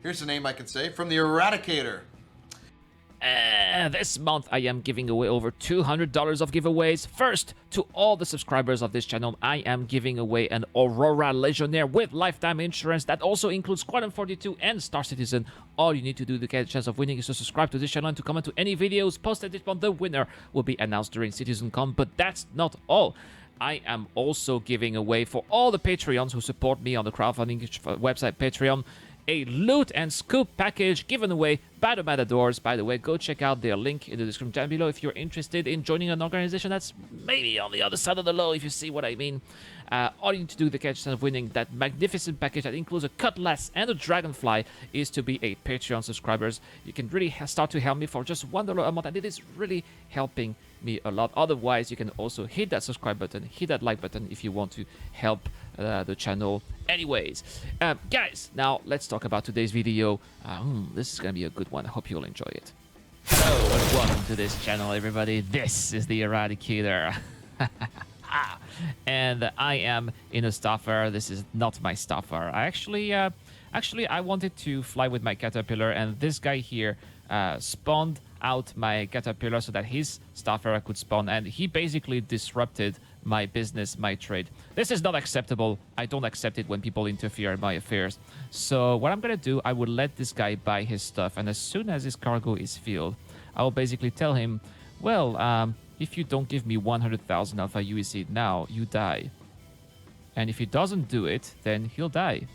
Here's a name I can say from the Eradicator. This month I am giving away over $200 of giveaways. First, to all the subscribers of this channel, I am giving away an Aurora Legionnaire with lifetime insurance. That also includes Squadron 42 and Star Citizen. All you need to do to get a chance of winning is to subscribe to this channel and to comment to any videos posted this month. The winner will be announced during CitizenCon, but that's not all. I am also giving away for all the Patreons who support me on the crowdfunding website Patreon a loot and scoop package given away by the Matadors. By the way, go check out their link in the description down below if you're interested in joining an organization that's maybe on the other side of the law, if you see what I mean. All you need to do to get a chance of winning that magnificent package that includes a cutlass and a dragonfly is to be a Patreon subscribers. You can really start to help me for just $1 a month, and it is really helping me a lot. Otherwise, you can also hit that subscribe button, hit that like button if you want to help the channel. Anyways, guys, now let's talk about today's video. This is gonna be a good one. I hope you'll enjoy it. Hello and welcome to this channel, everybody. This is the Eradicator. And I am in a Starfarer. This is not my Starfarer. I wanted to fly with my Caterpillar, and this guy here spawned out my Caterpillar so that his Starfarer could spawn, and he basically disrupted my business, my trade. This is not acceptable. I don't accept it when people interfere in my affairs. So what I'm gonna do, I will let this guy buy his stuff, and as soon as his cargo is filled, I will basically tell him, well, if you don't give me 100,000 Alpha UEC now, you die. And if he doesn't do it, then he'll die.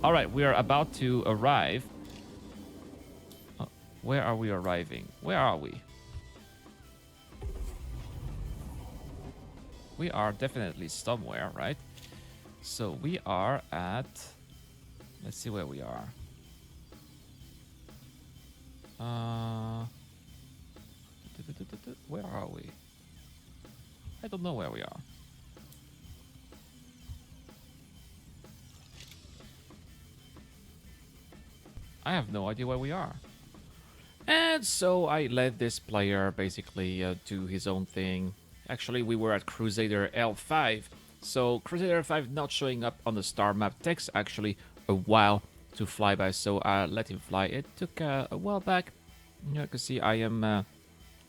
All right, we are about to arrive. Where are we arriving? Where are we? We are definitely somewhere, right? So we are at... Let's see where we are. Where are we? I don't know where we are. I have no idea where we are. And so I let this player basically do his own thing. Actually, we were at Crusader L5. So Crusader L5 not showing up on the star map takes actually a while to fly by. So I let him fly. It took a while back. You can see I am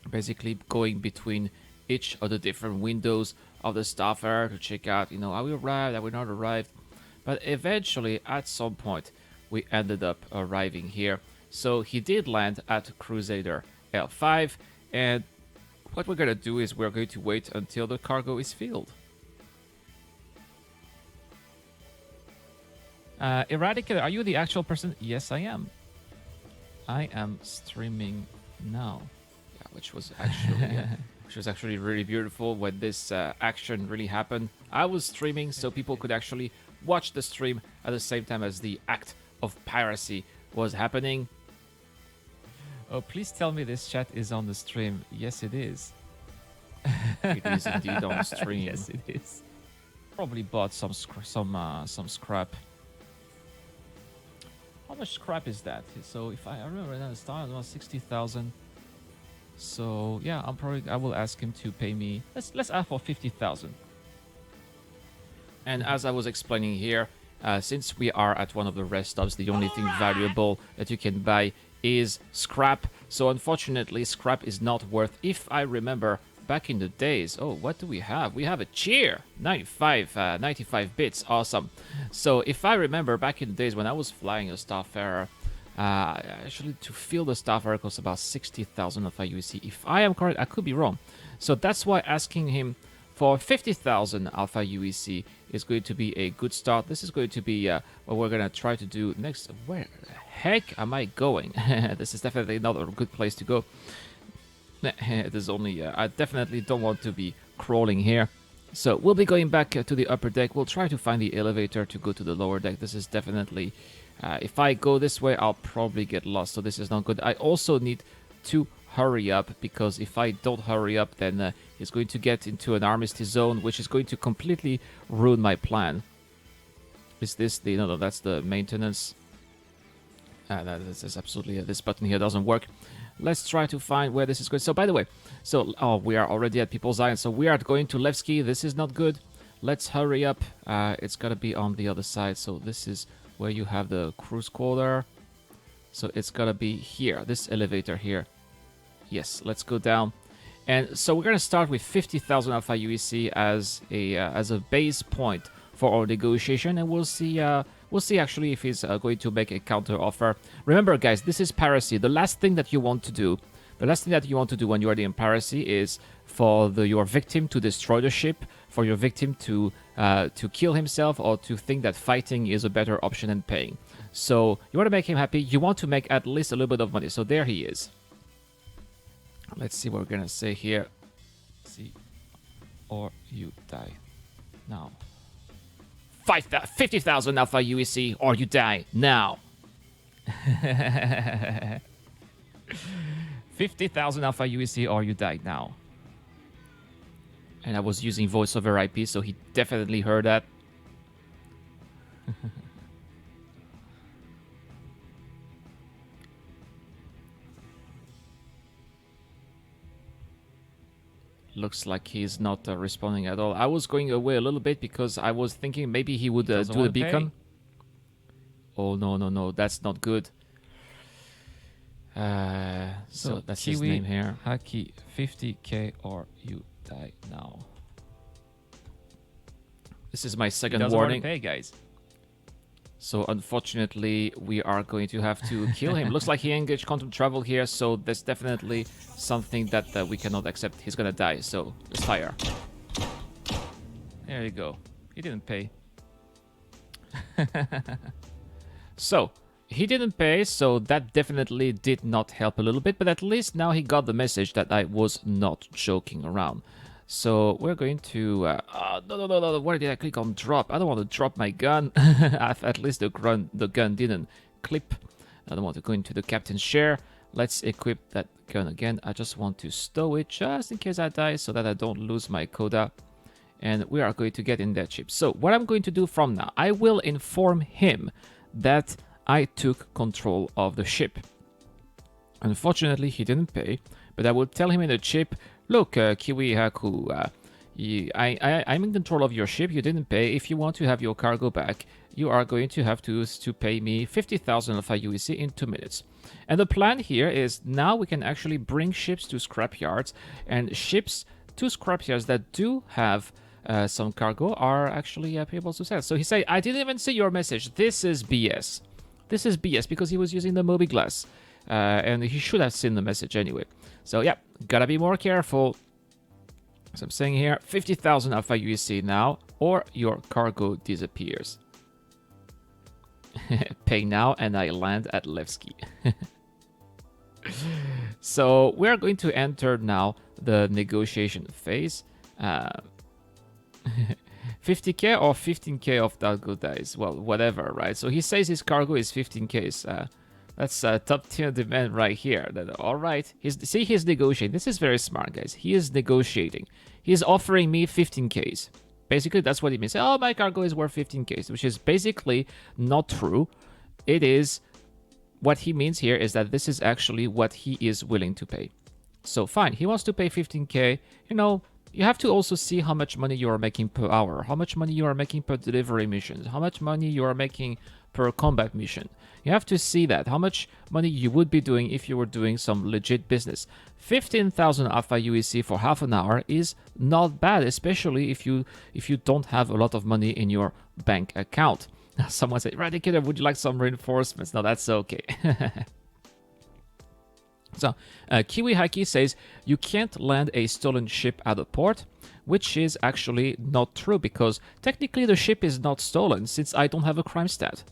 basically going between each of the different windows of the Starfarer to check out, you know, are we arrived, are we not arrived? But eventually, at some point, we ended up arriving here. So he did land at Crusader L5, and what we're gonna do is we're going to wait until the cargo is filled. Eradicator, are you the actual person? Yes, I am. I am streaming now. Yeah, which was actually really beautiful when this action really happened. I was streaming so people could actually watch the stream at the same time as the act of piracy was happening. Oh, please tell me this chat is on the stream. Yes, it is. It is indeed on stream. Yes, it is. Probably bought some scrap. How much scrap is that? So if I remember at the start, it was 60,000. So yeah, I will ask him to pay me. Let's ask for 50,000. And as I was explaining here, since we are at one of the rest stops, the only thing valuable that you can buy is scrap. So unfortunately, scrap is not worth, if I remember back in the days. Oh, what do we have? We have a cheer. 95 bits. Awesome. So if I remember back in the days when I was flying a Starfarer, actually to fill the Starfarer costs about 60,000 Alpha UEC. If I am correct, I could be wrong. So that's why asking him for 50,000 Alpha UEC is going to be a good start. This is going to be what we're going to try to do next. Where the heck am I going? This is definitely not a good place to go. There's only... I definitely don't want to be crawling here. So we'll be going back to the upper deck. We'll try to find the elevator to go to the lower deck. This is definitely... if I go this way, I'll probably get lost. So this is not good. I also need to hurry up, because if I don't hurry up, then he's going to get into an armistice zone, which is going to completely ruin my plan. Is this the... No, that's the maintenance. That is absolutely... this button here doesn't work. Let's try to find where this is going. So, by the way, we are already at People's Island. So we are going to Levski. This is not good. Let's hurry up. It's got to be on the other side. So this is where you have the cruise quarter. So it's gotta be here, this elevator here. Yes, let's go down. And so we're gonna start with 50,000 Alpha UEC as a base point for our negotiation, and we'll see actually if he's going to make a counter offer. Remember, guys, this is piracy. The last thing that you want to do when you are in piracy is for your victim to destroy the ship, for your victim to kill himself, or to think that fighting is a better option than paying. So you want to make him happy. You want to make at least a little bit of money. So there he is. Let's see what we're gonna say here. See, or you die now. 50,000 Alpha UEC, or you die now. 50,000 Alpha UEC, or you die now. And I was using voice over IP, so he definitely heard that. Looks like he's not responding at all. I was going away a little bit because I was thinking maybe he would do the beacon. Oh, no, that's not good. So that's Kiwi, his name here. Haki, 50k or you die now. This is my second warning. Pay, guys. So unfortunately, we are going to have to kill him. Looks like he engaged quantum travel here, so there's definitely something that we cannot accept. He's gonna die, so let's fire. There you go. He didn't pay. So he didn't pay, so that definitely did not help a little bit, but at least now he got the message that I was not joking around. So we're going to... no. Why did I click on drop? I don't want to drop my gun. At least the gun didn't clip. I don't want to go into the captain's chair. Let's equip that gun again. I just want to stow it just in case I die so that I don't lose my coda. And we are going to get in that ship. So what I'm going to do from now, I will inform him that I took control of the ship. Unfortunately, he didn't pay, but I will tell him in the chip, look, Kiwi Haku, I'm in control of your ship. You didn't pay. If you want to have your cargo back, you are going to have to pay me 50,000 Alpha UEC in 2 minutes. And the plan here is now we can actually bring ships to scrapyards, and ships to scrapyards that do have some cargo are actually able to sell. So he said, I didn't even see your message. This is BS. This is BS because he was using the Moby Glass. And he should have seen the message anyway. So yeah, gotta be more careful. So I'm saying here, 50,000 Alpha UEC now, or your cargo disappears. Pay now, and I land at Levski. So we're going to enter now the negotiation phase. 50k or 15k of Dalgo dice. Well, whatever, right? So he says his cargo is 15k. That's a top tier demand right here. All right, he's negotiating. This is very smart, guys. He is negotiating. He's offering me 15Ks. Basically, that's what he means. Oh, my cargo is worth 15Ks, which is basically not true. It is, what he means here is that this is actually what he is willing to pay. So fine, he wants to pay 15K. You know, you have to also see how much money you are making per hour, how much money you are making per delivery missions, how much money you are making per combat mission. You have to see that, how much money you would be doing if you were doing some legit business. 15,000 Alpha UEC for half an hour is not bad, especially if you don't have a lot of money in your bank account. Someone said, Radicator, would you like some reinforcements? No, that's okay. So, Kiwi Haki says, you can't land a stolen ship at a port, which is actually not true, because technically the ship is not stolen, since I don't have a crime stat.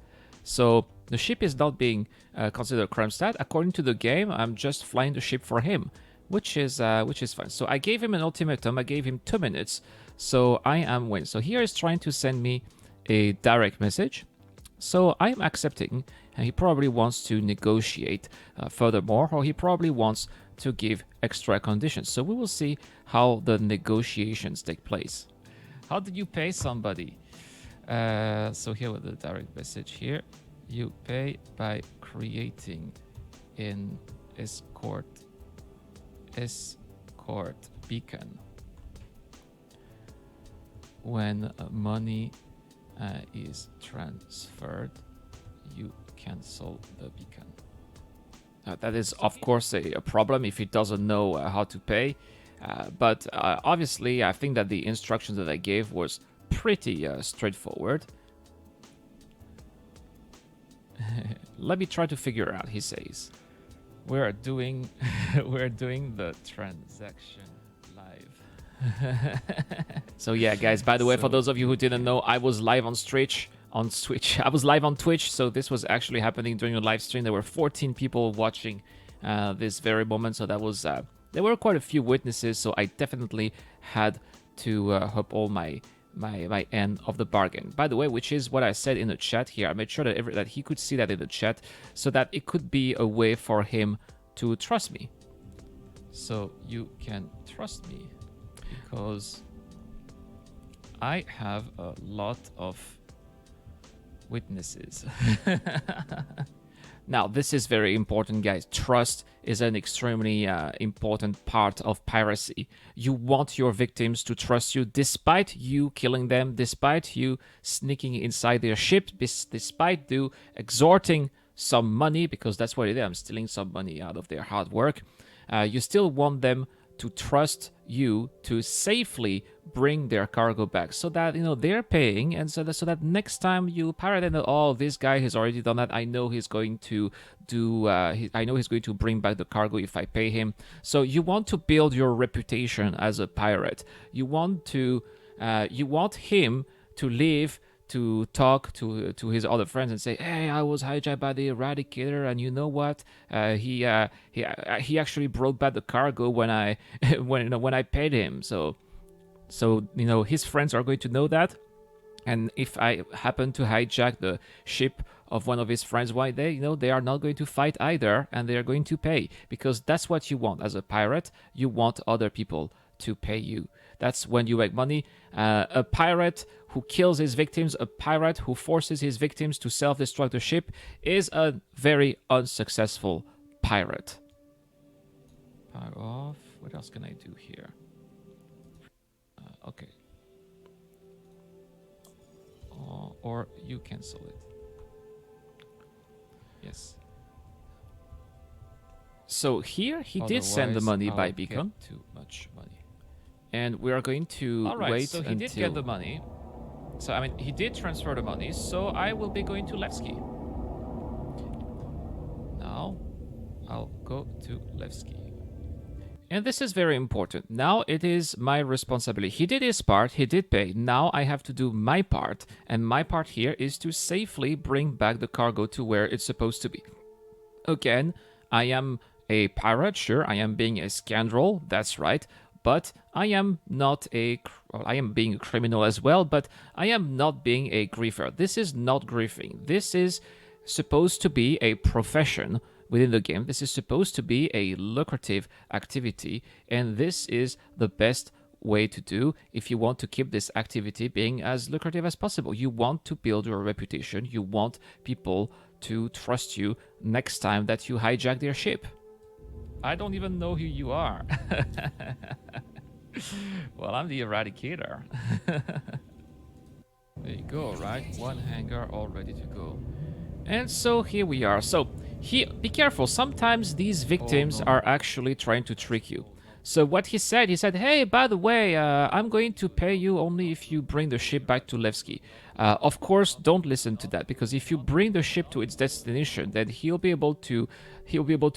So, the ship is not being considered a crime stat. According to the game, I'm just flying the ship for him, which is fine. So, I gave him an ultimatum, I gave him 2 minutes, so I am win. So, here is trying to send me a direct message. So I'm accepting, and he probably wants to negotiate furthermore, or he probably wants to give extra conditions. So we will see how the negotiations take place. How did you pay somebody? So here with the direct message here, you pay by creating an escort beacon. When money is transferred, you cancel the beacon. That is, of course, a problem if he doesn't know how to pay. But obviously, I think that the instructions that I gave was pretty straightforward. Let me try to figure out, he says. We're doing the transaction live. So yeah, guys, by the way, for those of you who didn't know, I was live on Twitch. I was live on Twitch, so this was actually happening during a live stream. There were 14 people watching this very moment, so that was there were quite a few witnesses, so I definitely had to uphold my end of the bargain. By the way, which is what I said in the chat here. I made sure that he could see that in the chat, so that it could be a way for him to trust me. So you can trust me because I have a lot of witnesses. Now, this is very important, guys. Trust is an extremely important part of piracy. You want your victims to trust you despite you killing them, despite you sneaking inside their ship, despite you extorting some money, because that's what it is. I'm stealing some money out of their hard work. You still want them to trust you to safely bring their cargo back, so that they're paying, and so that next time you pirate and oh, this guy has already done that. I know he's going to do. I know he's going to bring back the cargo if I pay him. So you want to build your reputation as a pirate. You want him to live, to talk to his other friends and say, hey, I was hijacked by the Eradicator, and you know what? He actually brought back the cargo when I when I paid him. So his friends are going to know that. And if I happen to hijack the ship of one of his friends, why they are not going to fight either, and they are going to pay, because that's what you want as a pirate. You want other people to pay you. That's when you make money. A pirate who kills his victims, a pirate who forces his victims to self-destruct the ship, is a very unsuccessful pirate. Power off. What else can I do here? Okay. Or you cancel it. Yes. So here he did send the money by beacon. Too much money. And we are going to wait so he did get the money. So, I mean, he did transfer the money, so I will be going to Levski. Now, I'll go to Levski. And this is very important. Now it is my responsibility. He did his part, he did pay. Now I have to do my part, and my part here is to safely bring back the cargo to where it's supposed to be. Again, I am a pirate, sure, I am being a scoundrel, that's right. But I am not I am being a criminal as well, but I am not being a griefer. This is not griefing. This is supposed to be a profession within the game. This is supposed to be a lucrative activity, and this is the best way to do if you want to keep this activity being as lucrative as possible. You want to build your reputation. You want people to trust you next time that you hijack their ship. I don't even know who you are. Well, I'm the Eradicator. There you go, right? One hangar all ready to go. And so here we are. So be careful. Sometimes these victims are actually trying to trick you. So what he said, hey, by the way, I'm going to pay you only if you bring the ship back to Levski. Of course, don't listen to that, because if you bring the ship to its destination, then he'll be able to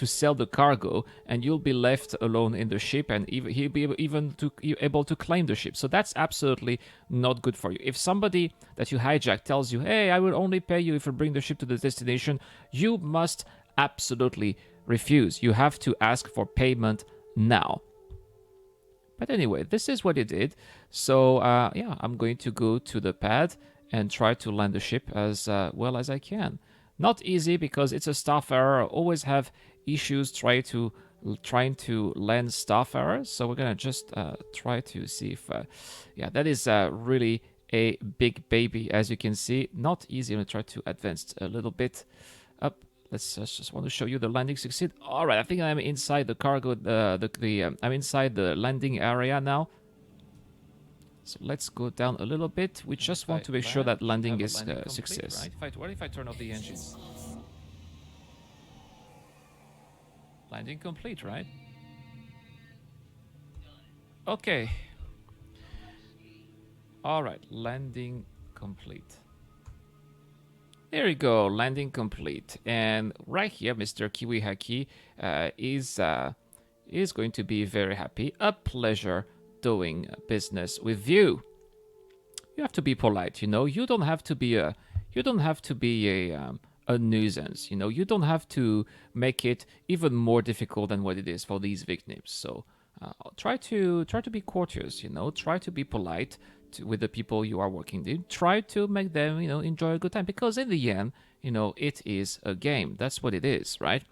sell the cargo, and you'll be left alone in the ship, and he'll be able to claim the ship. So that's absolutely not good for you. If somebody that you hijack tells you, hey, I will only pay you if you bring the ship to the destination, you must absolutely refuse. You have to ask for payment now. But anyway, this is what he did. So yeah, I'm going to go to the pad and try to land the ship as well as I can. Not easy, because it's a Starfarer. I always have issues trying to land Starfarers. So we're gonna just try to see if yeah, that is really a big baby, as you can see. Not easy. I'm gonna try to advance a little bit up. Let's just want to show you the landing succeed. All right, I think I'm inside the cargo. I'm inside the landing area now. So let's go down a little bit. We just want to make sure that landing is a success. Right? What if I turn off the engines? Landing complete, right? Okay. All right, landing complete. There you go, landing complete. And right here, Mr. Kiwi Haki is going to be very happy. A pleasure doing business with you. You have to be polite, you know. You don't have to be a nuisance, you know. You don't have to make it even more difficult than what it is for these victims. So try to be courteous, you know. Try to be polite with the people you are working with. Try to make them, you know, enjoy a good time, because in the end, you know, it is a game. That's what it is, right?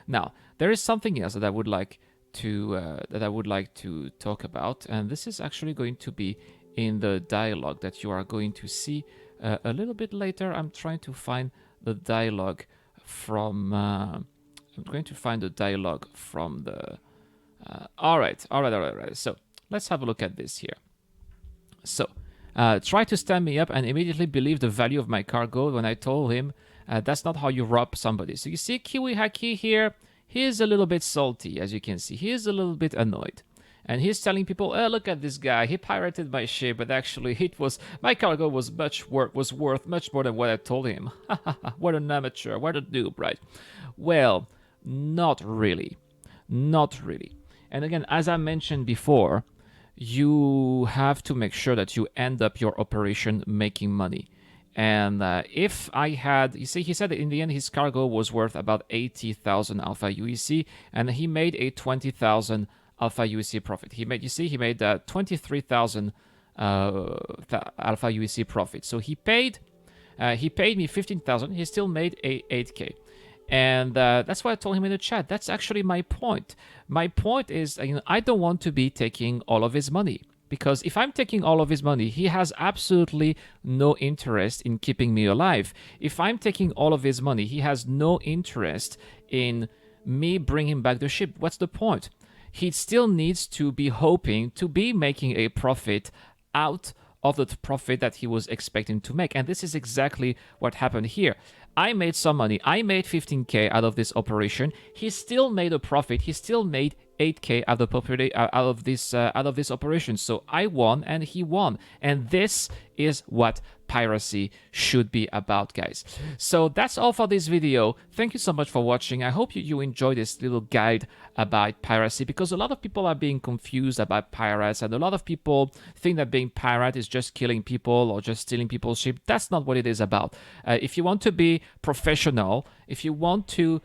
Now, there is something else that I would like to talk about, and this is actually going to be in the dialogue that you are going to see a little bit later. I'm trying to find the dialogue from. I'm going to find the dialogue from the. All right. So let's have a look at this here. So, try to stand me up and immediately believe the value of my cargo when I told him that's not how you rob somebody. So you see Kiwi Haki here, he is a little bit salty, as you can see. He is a little bit annoyed. And he's telling people, oh, look at this guy, he pirated my ship, but actually my cargo was worth much more than what I told him. What an amateur, what a noob, right? Well, not really. Not really. And again, as I mentioned before, you have to make sure that you end up your operation making money. And if I had, you see, he said that in the end his cargo was worth about 80,000 Alpha UEC, and he made a 20,000 Alpha UEC profit. He made 23,000 Alpha UEC profit. So he paid me 15,000. He still made a 8K. And that's why I told him in the chat. That's actually my point. My point is, you know, I don't want to be taking all of his money, because if I'm taking all of his money, he has absolutely no interest in keeping me alive. If I'm taking all of his money, he has no interest in me bringing back the ship. What's the point? He still needs to be hoping to be making a profit out of the profit that he was expecting to make. And this is exactly what happened here. I made some money. I made 15K out of this operation. He still made a profit. He still made 8K out of this operation. So I won and he won. And this is what piracy should be about, guys. So that's all for this video. Thank you so much for watching. I hope you enjoyed this little guide about piracy, because a lot of people are being confused about pirates, and a lot of people think that being pirate is just killing people or just stealing people's ship. That's not what it is about. If you want to be professional, if you want to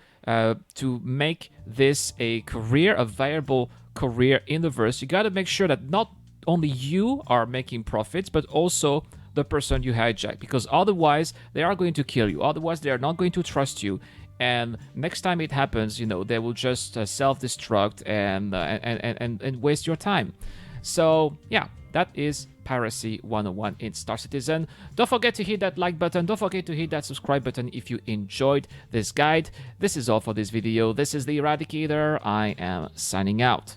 make this a career, a viable career in the verse, you got to make sure that not only you are making profits, but also the person you hijack, because otherwise they are going to kill you. Otherwise they are not going to trust you, and next time it happens, you know, they will just self-destruct and waste your time. So yeah, that is Piracy 101 in Star Citizen. Don't forget to hit that like button. Don't forget to hit that subscribe button if you enjoyed this guide. This is all for this video. This is the Eradicator. I am signing out.